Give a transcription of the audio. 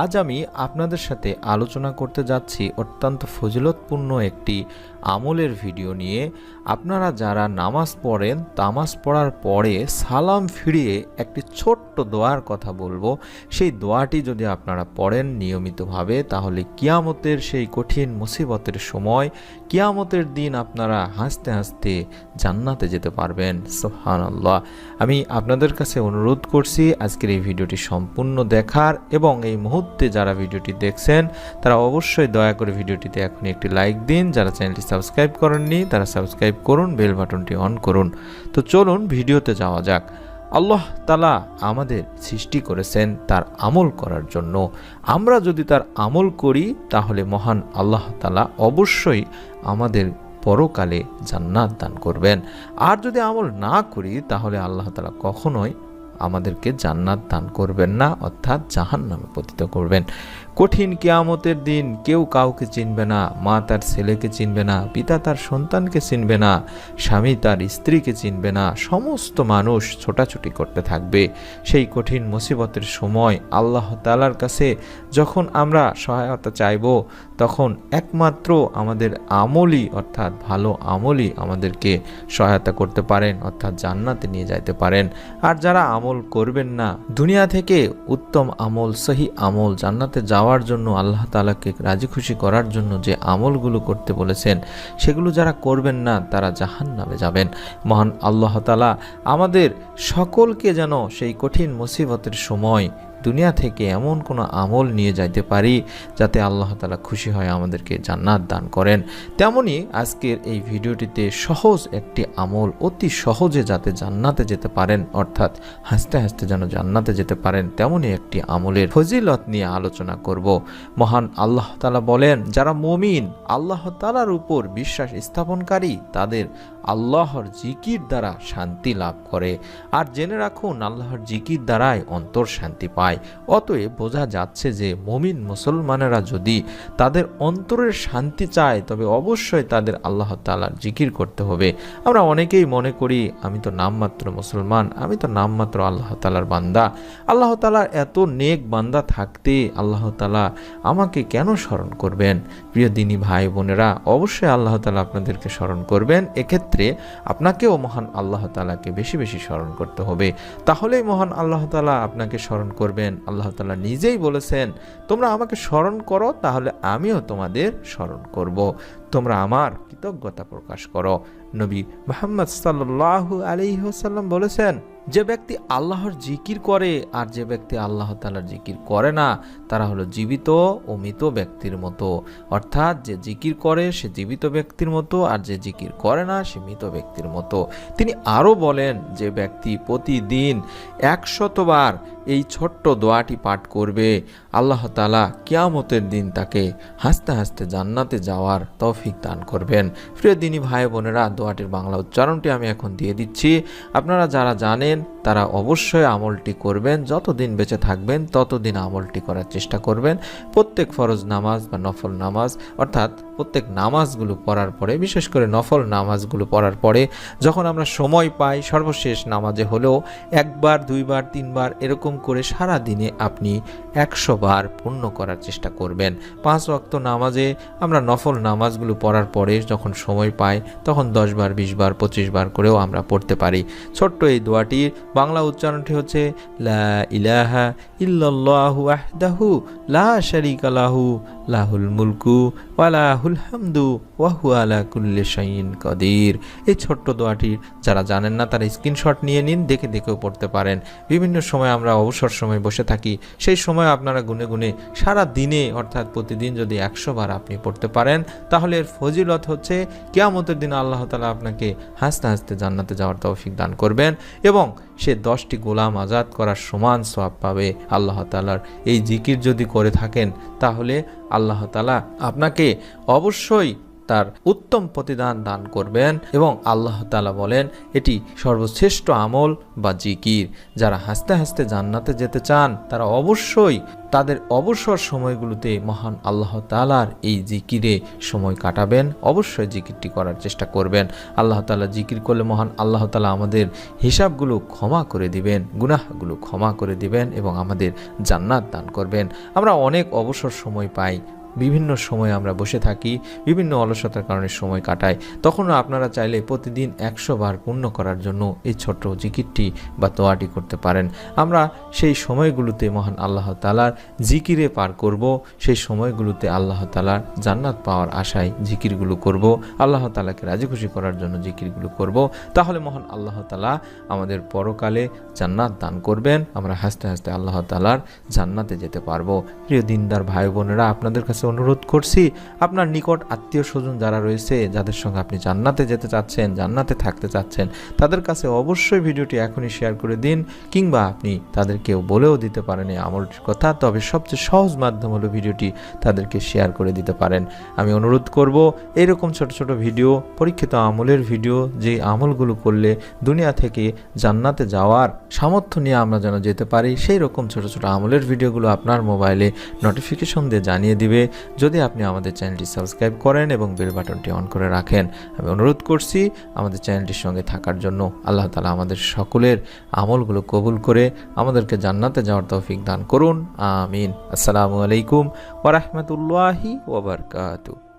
আজ আমি আপনাদের সাথে আলোচনা করতে যাচ্ছি অত্যন্ত ফজিলতপূর্ণ একটি আমলের ভিডিও নিয়ে। আপনারা যারা নামাজ পড়েন, নামাজ পড়ার পরে সালাম ফিরিয়ে একটি ছোট্ট দোয়ার কথা বলবো। সেই দোয়াটি যদি আপনারা পড়েন নিয়মিতভাবে, তাহলে কিয়ামতের সেই কঠিন মুসিবতের সময়, কিয়ামতের দিন আপনারা হাসতে হাসতে জান্নাতে যেতে পারবেন। সুবহানাল্লাহ। আমি আপনাদের কাছে অনুরোধ করছি আজকের এই ভিডিওটি সম্পূর্ণ দেখার, এবং এই মুহূর্তে যারা ভিডিওটি দেখছেন তারা অবশ্যই দয়া করে ভিডিওটিতে এখনই একটি লাইক দিন। যারা চ্যানেলটি সাবস্ক্রাইব করেননি তারা সাবস্ক্রাইব করুন, বেল বাটনটি অন করুন। তো চলুন ভিডিওতে যাওয়া যাক। আল্লাহ তাআলা আমাদের সৃষ্টি করেছেন তার আমল করার জন্য। আমরা যদি তার আমল করি তাহলে মহান আল্লাহ তাআলা অবশ্যই আমাদের পরকালে জান্নাত দান করবেন। আর যদি আমল না করি তাহলে আল্লাহ তাআলা কখনোই আমাদেরকে জান্নাত দান করবেন না, অর্থাৎ জাহান্নামে পতিত করবেন। কঠিন কিয়ামতের দিন কেউ কাউকে চিনবে না, মা তার ছেলেকে চিনবে না, পিতা তার সন্তানকে চিনবে না, স্বামী তার স্ত্রীকে চিনবে না, সমস্ত মানুষ ছোটাছুটি করতে থাকবে। সেই কঠিন মুসিবতের সময় আল্লাহ তাআলার কাছে যখন আমরা সহায়তা চাইব, তখন একমাত্র আমাদের আমলই, অর্থাৎ ভালো আমলই আমাদেরকে সহায়তা করতে পারেন, অর্থাৎ জান্নাতে নিয়ে যাইতে পারেন। আর যারা আমল করবেন না, দুনিয়া থেকে উত্তম আমল, সহি আমল, জান্নাতে যাওয়ার জন্য, আল্লাহ তাআলাকে রাজি খুশি করার জন্য যে আমলগুলো করতে বলেছেন সেগুলো যারা করবেন না তারা জাহান্নামে যাবেন। মহান আল্লাহ তাআলা আমাদের সকলকে যেন সেই কঠিন মুসিবতের সময় দুনিয়া থেকে এমন কোনো আমল নিয়ে যাইতে পারি যাতে আল্লাহ তাআলা খুশি হয়, আমাদেরকে জান্নাত দান করেন। তেমনি আজকের এই ভিডিওটিতে সহজ একটি আমল, অতি সহজে যাতে জান্নাতে যেতে পারেন, অর্থাৎ হাসতে হাসতে যেন জান্নাতে যেতে পারেন, তেমনি একটি আমলের ফজিলত নিয়ে আলোচনা করব। মহান আল্লাহ তাআলা বলেন, যারা মুমিন, আল্লাহ তাআলার উপর বিশ্বাস স্থাপনকারী, তাদের আল্লাহর জিকির দ্বারা শান্তি লাভ করে। আর জেনে রাখুন, আল্লাহর জিকির দ্বারাই অন্তর শান্তি পায়। অতএব বোঝা যাচ্ছে যে মুমিন মুসলমানেরা যদি তাদের অন্তরের শান্তি চায় তবে অবশ্যই তাদের আল্লাহ তাআলার জিকির করতে হবে। আমরা অনেকেই মনে করি আমি তো নামমাত্র মুসলমান, আমি তো নামমাত্র আল্লাহ তাআলার বান্দা, আল্লাহ তাআলার এত নেক বান্দা থাকতে আল্লাহ তাআলা আমাকে কেন স্মরণ করবেন? প্রিয় দিনী ভাই বোনেরা, অবশ্যই আল্লাহ তাআলা আপনাদেরকে স্মরণ করবেন। এক্ষেত্রে আপনাকেও মহান আল্লাহ তাআলাকে বেশি বেশি স্মরণ করতে হবে, তাহলেই মহান আল্লাহ তাআলা আপনাকে স্মরণ করবেন। আল্লাহ তাআলা নিজেই বলেছেন, তোমরা আমাকে স্মরণ করো তাহলে আমিও তোমাদের স্মরণ করব, তোমরা আমার কৃতজ্ঞতা প্রকাশ করো। নবী মুহাম্মদ সাল্লাল্লাহু আলাইহি ওয়াসাল্লাম বলেছেন, যে ব্যক্তি আল্লাহর জিকির করে আর যে ব্যক্তি আল্লাহ তাআলার জিকির করে না তারা হলো জীবিত ও মৃত ব্যক্তির মতো। অর্থাৎ যে জিকির করে সে জীবিত ব্যক্তির মতো, আর যে জিকির করে না সে মৃত ব্যক্তির মতো। তিনি আরও বলেন, যে ব্যক্তি প্রতিদিন 100 বার এই ছোট্ট দোয়াটি পাঠ করবে, আল্লাহ তাআলা কিয়ামতের দিন তাকে হাসতে হাসতে জান্নাতে যাওয়ার তৌফিক দান করবেন। প্রিয় দিনী ভাই বোনেরা, দোয়াটির বাংলা উচ্চারণটি আমি এখন দিয়ে দিচ্ছি। আপনারা যারা জানেন তারা অবশ্যই আমলটি করবেন। যতদিন বেঁচে থাকবেন ততদিন আমলটি করার চেষ্টা করবেন। প্রত্যেক ফরজ নামাজ বা নফল নামাজ, অর্থাৎ প্রত্যেক নামাজগুলো পড়ার পরে, বিশেষ করে নফল নামাজগুলো পড়ার পরে যখন আমরা সময় পাই, সর্বশেষ নামাজে হলেও 1 বার 2 বার 3 বার এরকম করে সারা দিনে আপনি 100 বার পূর্ণ করার চেষ্টা করবেন। 5 ওয়াক্ত নামাজে আমরা নফল নামাজগুলো পড়ার পরে যখন সময় পাই তখন 10 বার 20 বার 25 বার করেও আমরা পড়তে পারি। ছোট্ট এই দোয়াটির বাংলা উচ্চারণটি হচ্ছে, লা ইলাহা ইল্লাল্লাহু ওয়াহদাহু লা শারীকা লাহু লাহুল মুলকু ওয়া লাহুল হামদু ওয়া হুয়া আলা কুল্লি শাইইন কাদির। এই ছোট্ট দোয়াটি যারা জানেন না তারা স্ক্রিনশট নিয়ে নিন, দেখে দেখেও পড়তে পারেন। বিভিন্ন সময় আমরা অবসর সময় বসে থাকি, সেই সময় আপনারা গুনে গুনে সারা দিনে, অর্থাৎ প্রতিদিন যদি 100 বার আপনি পড়তে পারেন তাহলে এর ফজিলত হচ্ছে কিয়ামতের দিন আল্লাহ তাআলা আপনাকে হাসতে হাসতে জান্নাতে যাওয়ার তৌফিক দান করবেন, এবং সে 10টি গোলাম আজাদ করার সমান সওয়াব পাবে। আল্লাহ তাআলার এই জিকির যদি করে থাকেন তাহলে আল্লাহ তাআলা আপনাকে অবশ্যই তার উত্তম প্রতিদান দান করবেন। এবং আল্লাহ তাআলা বলেন এটি সর্বশ্রেষ্ঠ আমল বা জিকির। যারা হাসতে হাসতে জান্নাতে যেতে চান তারা অবশ্যই তাদের অবসর সময়গুলোতে মহান আল্লাহ তাআলার এই জিকিরে সময় কাটাবেন। অবশ্যই জিকিরটি করার চেষ্টা করবেন। আল্লাহ তাআলা জিকির করলে মহান আল্লাহ তাআলা আমাদের হিসাবগুলো ক্ষমা করে দিবেন, গুনাহগুলো ক্ষমা করে দিবেন এবং আমাদের জান্নাত দান করবেন। আমরা অনেক অবসর সময় পাই, বিভিন্ন সময় আমরা বসে থাকি, বিভিন্ন অলসতার কারণে সময় কাটাই। তখনও আপনারা চাইলে প্রতিদিন 100 বার পূর্ণ করার জন্য এই ছোট্ট জিকিরটি বা দোয়াটি করতে পারেন। আমরা সেই সময়গুলোতে মহান আল্লাহ তাআলার জিকিরে পার করব। সেই সময়গুলোতে আল্লাহ তাআলার জান্নাত পাওয়ার আশায় জিকিরগুলো করব, আল্লাহ তাআলাকে রাজি খুশি করার জন্য জিকিরগুলো করব। তাহলে মহান আল্লাহ তাআলা আমাদের পরকালে জান্নাত দান করবেন। আমরা হাসতে হাসতে আল্লাহ তাআলার জান্নাতে যেতে পারবো। প্রিয় দিনদার ভাই বোনেরা, আপনাদের কাছে অনুরোধ করছি, আপনার নিকট আত্মীয় স্বজন যারা রয়েছে, যাদের সঙ্গে আপনি জান্নাতে যেতে চাচ্ছেন, জান্নাতে থাকতে চাচ্ছেন, তাদের কাছে অবশ্যই ভিডিওটি এখনই শেয়ার করে দিন, কিংবা আপনি তাদেরকেও বলেও দিতে পারেন এই আমলটির কথা। তবে সবচেয়ে সহজ মাধ্যম হলো ভিডিওটি তাদেরকে শেয়ার করে দিতে পারেন। আমি অনুরোধ করব এরকম ছোট ছোট ভিডিও, পরীক্ষিত আমলের ভিডিও, যে আমলগুলো করলে দুনিয়া থেকে জান্নাতে যাওয়ার সামর্থ্য নিয়ে আমরা যেন যেতে পারি, সেই রকম ছোট ছোট আমলের ভিডিওগুলো আপনার মোবাইলে নোটিফিকেশন দিয়ে জানিয়ে দিবে যদি আপনি আমাদের চ্যানেলটি সাবস্ক্রাইব করেন এবং বেল বাটনটি অন করে রাখেন। আমি অনুরোধ করছি আমাদের চ্যানেলটির সঙ্গে থাকার জন্য। আল্লাহ তাআলা আমাদের সকলের আমলগুলো কবুল করে আমাদেরকে জান্নাতে যাওয়ার তৌফিক দান করুন। আমিন। আসসালামু আলাইকুম ওয়া রাহমাতুল্লাহি ওয়া বারাকাতুহু।